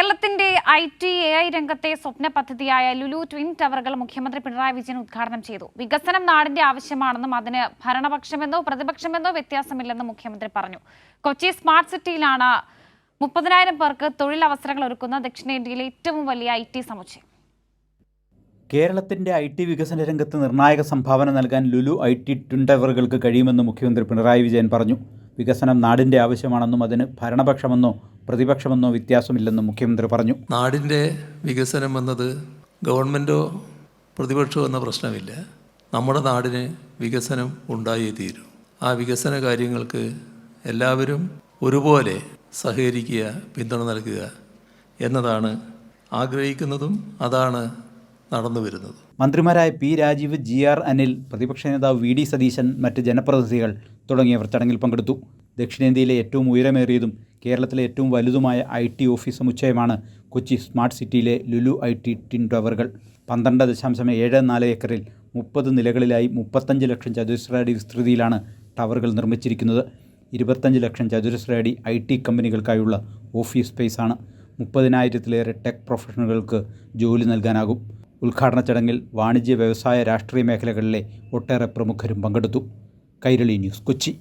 കേരളത്തിന്റെ IT/AI രംഗത്തെ സ്വപ്ന പദ്ധതിയായ ലുലു ട്വിൻ ടവറുകൾ മുഖ്യമന്ത്രി പിണറായി വിജയൻ ഉദ്ഘാടനം ചെയ്തു. വികസനം നാടിന്റെ ആവശ്യമാണെന്നും അതിന് ഭരണപക്ഷമെന്നോ പ്രതിപക്ഷമെന്നോ വ്യത്യാസമില്ലെന്നും മുഖ്യമന്ത്രി പറഞ്ഞു. കൊച്ചി സ്മാർട്ട് സിറ്റിയിലാണ് 30,000 പേർക്ക് തൊഴിലവസരങ്ങൾ ഒരുക്കുന്ന ദക്ഷിണേന്ത്യയിലെ ഏറ്റവും വലിയ IT സമുച്ചയം. കേരളത്തിന്റെ IT വികസന രംഗത്ത് നിർണായക സംഭാവന നൽകാൻ ലുലു IT ട്വിൻ ടവറുകൾക്ക് കഴിയുമെന്ന് മുഖ്യമന്ത്രി പിണറായി വിജയൻ പറഞ്ഞു. വികസനം നാടിന്റെ ആവശ്യമാണെന്നും അതിന് ഭരണപക്ഷമെന്നോ പ്രതിപക്ഷമെന്നോ വ്യത്യാസമില്ലെന്നും മുഖ്യമന്ത്രി പറഞ്ഞു. നാടിൻ്റെ വികസനം എന്നത് ഗവൺമെൻറ്റോ പ്രതിപക്ഷമോ എന്ന പ്രശ്നമില്ല. നമ്മുടെ നാടിന് വികസനം ഉണ്ടായേ തീരൂ. ആ വികസന കാര്യങ്ങൾക്ക് എല്ലാവരും ഒരുപോലെ സഹകരിക്കുക, പിന്തുണ നൽകുക എന്നതാണ് ആഗ്രഹിക്കുന്നതും അതാണ് നടന്നു വരുന്നത്. മന്ത്രിമാരായ P. രാജീവ്, GR അനിൽ, പ്രതിപക്ഷ നേതാവ് VD സതീശൻ, മറ്റ് ജനപ്രതിനിധികൾ തുടങ്ങിയവർ ചടങ്ങിൽ പങ്കെടുത്തു. ദക്ഷിണേന്ത്യയിലെ ഏറ്റവും ഉയരമേറിയതും കേരളത്തിലെ ഏറ്റവും വലുതുമായ IT ഓഫീസ് സമുച്ചയമാണ് കൊച്ചി സ്മാർട്ട് സിറ്റിയിലെ ലുലു IT ട്വിൻ ടവറുകൾ. 12.74 ഏക്കറിൽ 30 നിലകളിലായി 35 ലക്ഷം ചതുരശ്ര അടി വിസ്തൃതിയിലാണ് ടവറുകൾ നിർമ്മിച്ചിരിക്കുന്നത്. 25 ലക്ഷം ചതുരശ്ര അടി IT കമ്പനികൾക്കായുള്ള ഓഫീസ് സ്പേസാണ്. 30,000-ലേറെ ടെക് പ്രൊഫഷണലുകൾക്ക് ജോലി നൽകാനാകും. ഉദ്ഘാടന ചടങ്ങിൽ വാണിജ്യ, വ്യവസായ, രാഷ്ട്രീയ മേഖലകളിലെ ഒട്ടേറെ പ്രമുഖരും പങ്കെടുത്തു. കൈരളി ന്യൂസ്, കൊച്ചി.